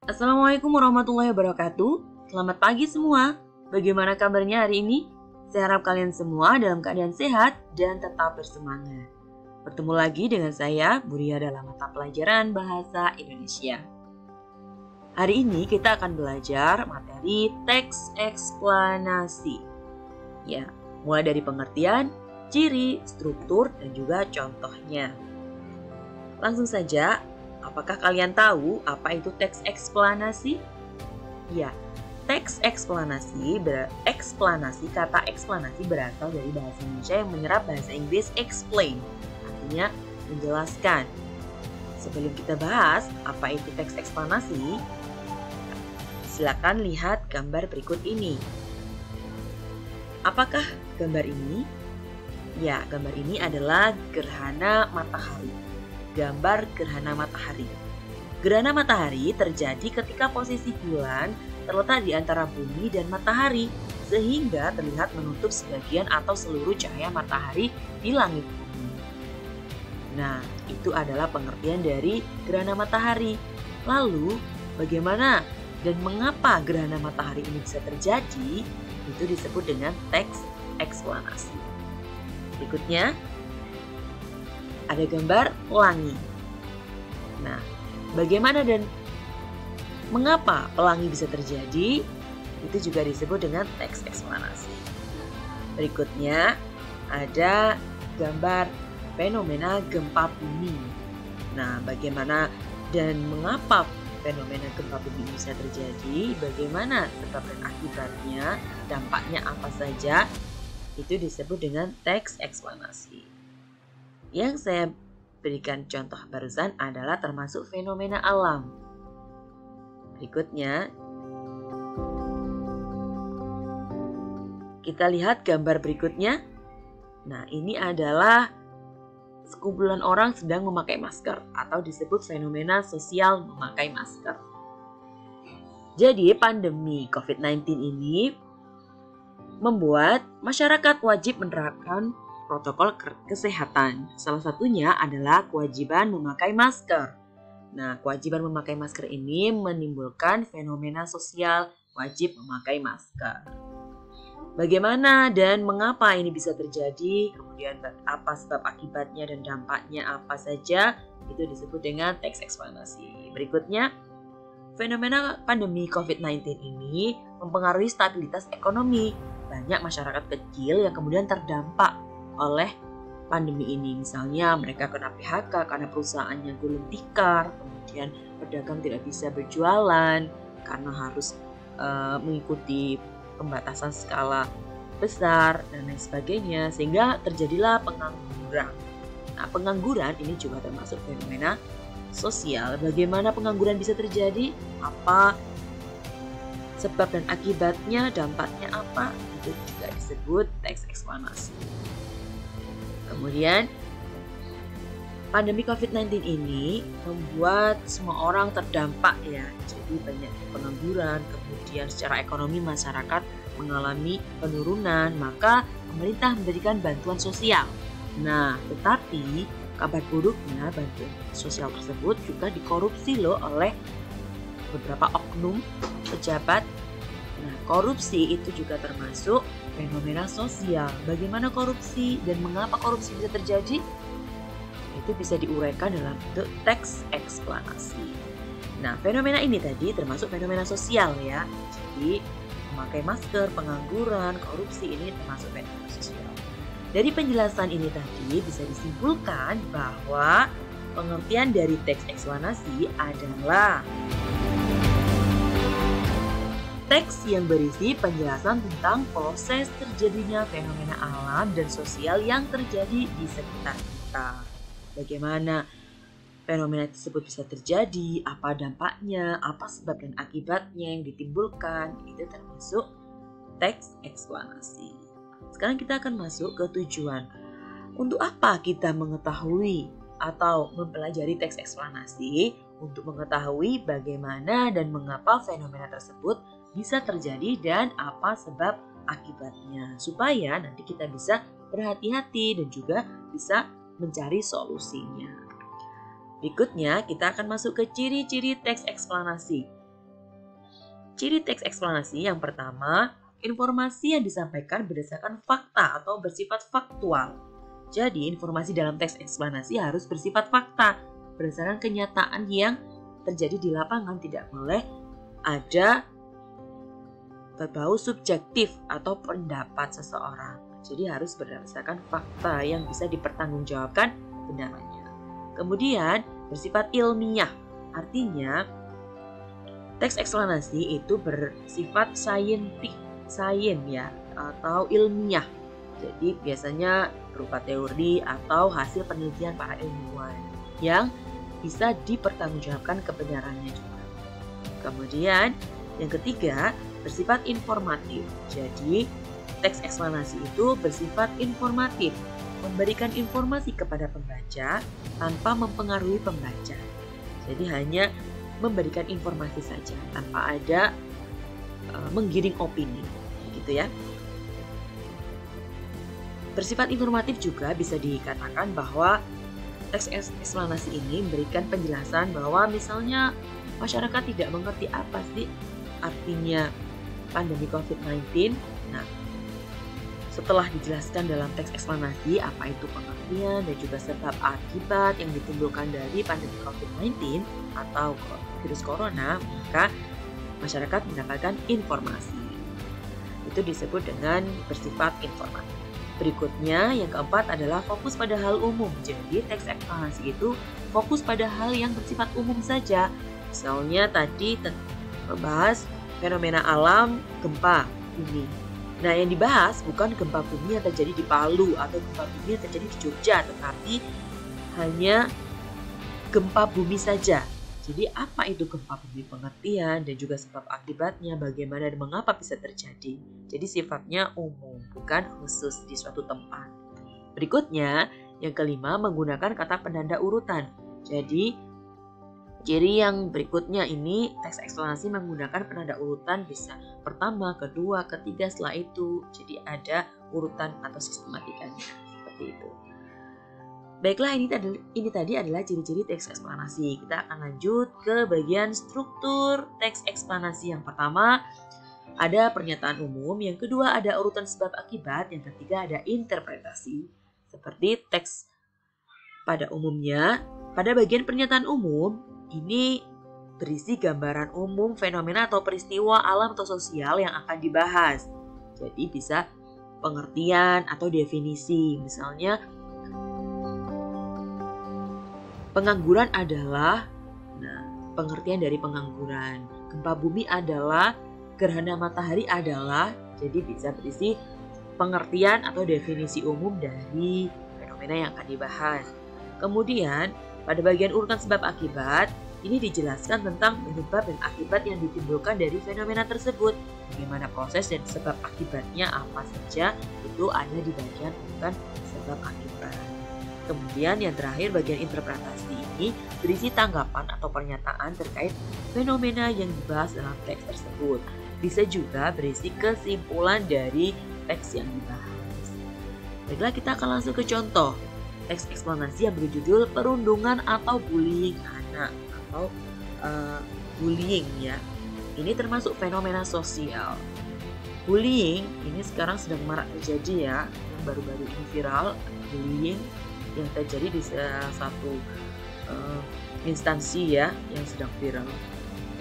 Assalamualaikum warahmatullahi wabarakatuh. Selamat pagi semua. Bagaimana kabarnya hari ini? Saya harap kalian semua dalam keadaan sehat dan tetap bersemangat. Bertemu lagi dengan saya, Buria, dalam mata pelajaran Bahasa Indonesia. Hari ini kita akan belajar materi teks eksplanasi. Ya, mulai dari pengertian, ciri, struktur, dan juga contohnya. Langsung saja, apakah kalian tahu apa itu teks eksplanasi? Ya, teks eksplanasi, kata eksplanasi berasal dari bahasa Indonesia yang menyerap bahasa Inggris explain, artinya menjelaskan. Sebelum kita bahas apa itu teks eksplanasi, silakan lihat gambar berikut ini. Apakah gambar ini? Ya, gambar ini adalah gerhana matahari. Gambar gerhana matahari. Gerhana matahari terjadi ketika posisi bulan terletak di antara bumi dan matahari, sehingga terlihat menutup sebagian atau seluruh cahaya matahari di langit bumi. Nah, itu adalah pengertian dari gerhana matahari. Lalu, bagaimana dan mengapa gerhana matahari ini bisa terjadi? Itu disebut dengan teks eksplanasi. Berikutnya, ada gambar pelangi. Nah, bagaimana dan mengapa pelangi bisa terjadi? Itu juga disebut dengan teks eksplanasi. Berikutnya, ada gambar fenomena gempa bumi. Nah, bagaimana dan mengapa fenomena gempa bumi bisa terjadi? Bagaimana sebab dan akibatnya? Dampaknya apa saja? Itu disebut dengan teks eksplanasi. Yang saya berikan contoh barusan adalah termasuk fenomena alam. Berikutnya, kita lihat gambar berikutnya. Nah, ini adalah sekumpulan orang sedang memakai masker atau disebut fenomena sosial memakai masker. Jadi, pandemi COVID-19 ini membuat masyarakat wajib menerapkan protokol kesehatan. Salah satunya adalah kewajiban memakai masker. Nah, kewajiban memakai masker ini menimbulkan fenomena sosial wajib memakai masker. Bagaimana dan mengapa ini bisa terjadi? Kemudian apa sebab akibatnya dan dampaknya apa saja? Itu disebut dengan teks eksplanasi. Berikutnya, fenomena pandemi COVID-19 ini mempengaruhi stabilitas ekonomi. Banyak masyarakat kecil yang kemudian terdampak oleh pandemi ini. Misalnya mereka kena PHK karena perusahaannya gulung tikar, kemudian pedagang tidak bisa berjualan karena harus mengikuti pembatasan skala besar dan lain sebagainya, sehingga terjadilah pengangguran. Nah, pengangguran ini juga termasuk fenomena sosial. Bagaimana pengangguran bisa terjadi? Apa sebab dan akibatnya? Dampaknya apa? Itu juga disebut teks eksplanasi. Kemudian, pandemi COVID-19 ini membuat semua orang terdampak ya. Jadi banyak pengangguran, kemudian secara ekonomi masyarakat mengalami penurunan, maka pemerintah memberikan bantuan sosial. Nah, tetapi kabar buruknya bantuan sosial tersebut juga dikorupsi loh oleh beberapa oknum pejabat. Nah, korupsi itu juga termasuk fenomena sosial. Bagaimana korupsi dan mengapa korupsi bisa terjadi? Itu bisa diuraikan dalam bentuk teks eksplanasi. Nah, fenomena ini tadi termasuk fenomena sosial ya. Jadi, memakai masker, pengangguran, korupsi ini termasuk fenomena sosial. Dari penjelasan ini tadi bisa disimpulkan bahwa pengertian dari teks eksplanasi adalah teks yang berisi penjelasan tentang proses terjadinya fenomena alam dan sosial yang terjadi di sekitar kita. Bagaimana fenomena tersebut bisa terjadi, apa dampaknya, apa sebab dan akibatnya yang ditimbulkan, itu termasuk teks eksplanasi. Sekarang kita akan masuk ke tujuan. Untuk apa kita mengetahui atau mempelajari teks eksplanasi? Untuk mengetahui bagaimana dan mengapa fenomena tersebut bisa terjadi dan apa sebab akibatnya, supaya nanti kita bisa berhati-hati dan juga bisa mencari solusinya. Berikutnya kita akan masuk ke ciri-ciri teks eksplanasi. Ciri teks eksplanasi yang pertama, informasi yang disampaikan berdasarkan fakta atau bersifat faktual. Jadi, informasi dalam teks eksplanasi harus bersifat fakta, berdasarkan kenyataan yang terjadi di lapangan, tidak boleh ada berbau subjektif atau pendapat seseorang. Jadi harus berdasarkan fakta yang bisa dipertanggungjawabkan kebenarannya. Kemudian, bersifat ilmiah, artinya teks eksplanasi itu bersifat sains ya, atau ilmiah. Jadi biasanya berupa teori atau hasil penelitian para ilmuwan yang bisa dipertanggungjawabkan kebenarannya juga. Kemudian yang ketiga, bersifat informatif. Jadi teks eksplanasi itu bersifat informatif, memberikan informasi kepada pembaca tanpa mempengaruhi pembaca. Jadi hanya memberikan informasi saja tanpa ada menggiring opini, gitu ya. Bersifat informatif juga bisa dikatakan bahwa teks eksplanasi ini memberikan penjelasan bahwa misalnya masyarakat tidak mengerti apa sih artinya pandemi COVID-19. Nah, setelah dijelaskan dalam teks eksplanasi apa itu pengertian dan juga sebab akibat yang ditimbulkan dari pandemi COVID-19 atau virus corona, maka masyarakat mendapatkan informasi. Itu disebut dengan bersifat informatif. Berikutnya, yang keempat adalah fokus pada hal umum. Jadi, teks eksplanasi itu fokus pada hal yang bersifat umum saja. Misalnya tadi membahas fenomena alam gempa bumi. Nah, yang dibahas bukan gempa bumi yang terjadi di Palu atau gempa bumi yang terjadi di Jogja, tetapi hanya gempa bumi saja. Jadi apa itu gempa bumi, pengertian dan juga sebab akibatnya, bagaimana dan mengapa bisa terjadi. Jadi sifatnya umum, bukan khusus di suatu tempat. Berikutnya, yang kelima menggunakan kata penanda urutan. Jadi ciri yang berikutnya ini teks eksplanasi menggunakan penanda urutan bisa pertama, kedua, ketiga, setelah itu. Jadi ada urutan atau sistematikanya seperti itu. Baiklah, ini tadi adalah ciri-ciri teks eksplanasi. Kita akan lanjut ke bagian struktur teks eksplanasi. Yang pertama ada pernyataan umum, yang kedua ada urutan sebab akibat, yang ketiga ada interpretasi. Seperti teks pada umumnya, pada bagian pernyataan umum ini berisi gambaran umum fenomena atau peristiwa alam atau sosial yang akan dibahas. Jadi bisa pengertian atau definisi. Misalnya pengangguran adalah, pengertian dari pengangguran. Gempa bumi adalah, gerhana matahari adalah. Jadi bisa berisi pengertian atau definisi umum dari fenomena yang akan dibahas. Kemudian pada bagian urutan sebab akibat, ini dijelaskan tentang penyebab dan akibat yang ditimbulkan dari fenomena tersebut. Bagaimana proses dan sebab akibatnya apa saja, itu ada di bagian urutan sebab akibat. Kemudian yang terakhir bagian interpretasi ini berisi tanggapan atau pernyataan terkait fenomena yang dibahas dalam teks tersebut. Bisa juga berisi kesimpulan dari teks yang dibahas. Baiklah, kita akan langsung ke contoh teks eksplanasi yang berjudul perundungan atau bullying anak atau bullying ya. Ini termasuk fenomena sosial. Bullying ini sekarang sedang marak terjadi ya, yang baru-baru ini viral. Bullying yang terjadi di salah satu instansi ya yang sedang viral.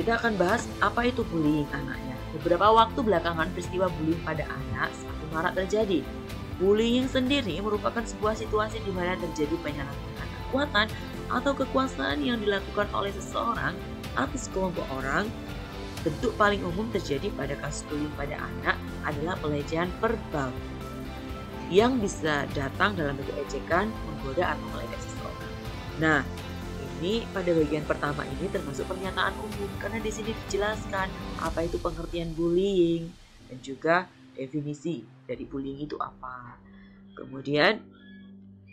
Kita akan bahas apa itu bullying anaknya. Beberapa waktu belakangan peristiwa bullying pada anak semakin marak terjadi. Bullying sendiri merupakan sebuah situasi di mana terjadi penyalahgunaan kekuatan atau kekuasaan yang dilakukan oleh seseorang atau sekelompok orang. Bentuk paling umum terjadi pada kasus bullying pada anak adalah pelecehan verbal yang bisa datang dalam bentuk ejekan, menggoda atau meledek seseorang. Nah, ini pada bagian pertama ini termasuk pernyataan umum karena di sini dijelaskan apa itu pengertian bullying dan juga definisi dari bullying itu apa. Kemudian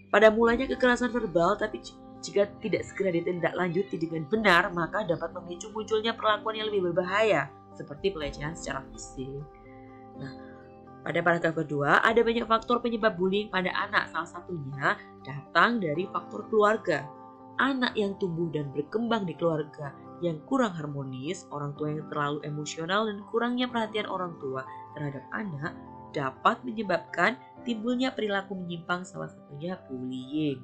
pada mulanya kekerasan verbal, tapi jika tidak segera ditindaklanjuti dengan benar, maka dapat memicu munculnya perlakuan yang lebih berbahaya seperti pelecehan secara fisik. Nah, pada paragraf kedua, ada banyak faktor penyebab bullying pada anak. Salah satunya datang dari faktor keluarga. Anak yang tumbuh dan berkembang di keluarga yang kurang harmonis, orang tua yang terlalu emosional, dan kurangnya perhatian orang tua terhadap anak dapat menyebabkan timbulnya perilaku menyimpang, salah satunya bullying.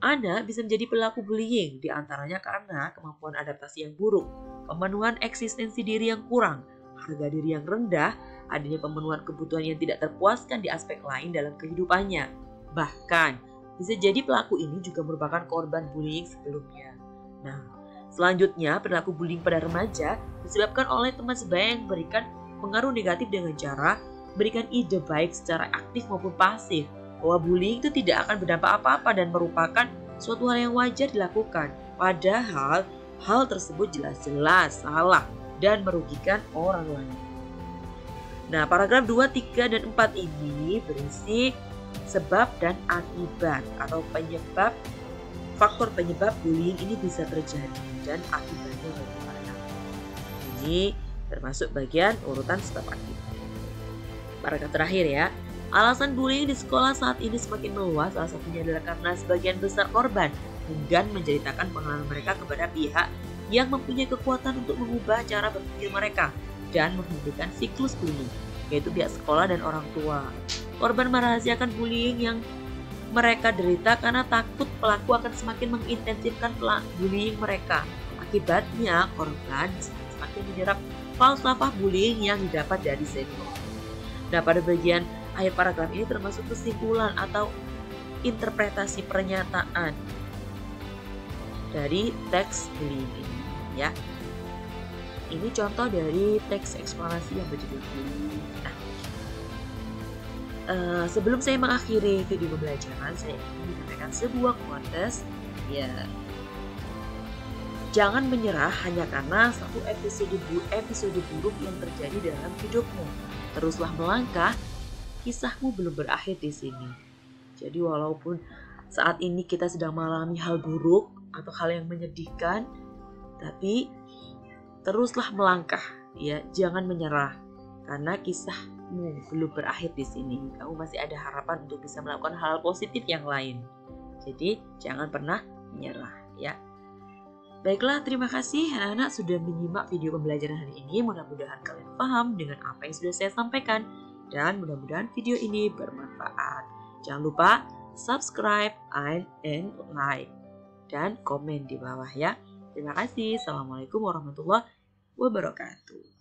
Anak bisa menjadi pelaku bullying diantaranya karena kemampuan adaptasi yang buruk, pemenuhan eksistensi diri yang kurang, harga diri yang rendah, adanya pemenuhan kebutuhan yang tidak terpuaskan di aspek lain dalam kehidupannya. Bahkan, bisa jadi pelaku ini juga merupakan korban bullying sebelumnya. Nah, selanjutnya perilaku bullying pada remaja disebabkan oleh teman sebaya yang memberikan pengaruh negatif dengan cara berikan ide baik secara aktif maupun pasif, bahwa bullying itu tidak akan berdampak apa-apa dan merupakan suatu hal yang wajar dilakukan. Padahal hal tersebut jelas-jelas salah dan merugikan orang lain. Nah, paragraf 2, 3, dan 4 ini berisi sebab dan akibat atau penyebab, faktor penyebab bullying ini bisa terjadi dan akibatnya bagaimana. Ini termasuk bagian urutan sebab akibat. Paragraf terakhir ya. Alasan bullying di sekolah saat ini semakin meluas, salah satunya adalah karena sebagian besar korban enggan menceritakan pengalaman mereka kepada pihak yang mempunyai kekuatan untuk mengubah cara berpikir mereka dan menghentikan siklus bullying, yaitu pihak sekolah dan orang tua. Korban merahasiakan bullying yang mereka derita karena takut pelaku akan semakin mengintensifkan bullying mereka. Akibatnya, korban semakin menyerap falsafah bullying yang didapat dari senior. Nah, pada bagian akhir paragraf ini termasuk kesimpulan atau interpretasi pernyataan dari teks bullying ini ya. Ini contoh dari teks eksplanasi yang berjudul bullying. Nah, sebelum saya mengakhiri video pembelajaran, saya ingin menyampaikan sebuah quotes ya. Jangan menyerah hanya karena satu episode buruk yang terjadi dalam hidupmu. Teruslah melangkah, kisahmu belum berakhir di sini. Jadi walaupun saat ini kita sedang mengalami hal buruk atau hal yang menyedihkan, tapi teruslah melangkah ya, jangan menyerah. Karena kisahmu belum berakhir di sini. Kamu masih ada harapan untuk bisa melakukan hal positif yang lain. Jadi jangan pernah menyerah ya. Baiklah, terima kasih anak-anak sudah menyimak video pembelajaran hari ini. Mudah-mudahan kalian paham dengan apa yang sudah saya sampaikan. Dan mudah-mudahan video ini bermanfaat. Jangan lupa subscribe and like. Dan komen di bawah ya. Terima kasih. Assalamualaikum warahmatullahi wabarakatuh.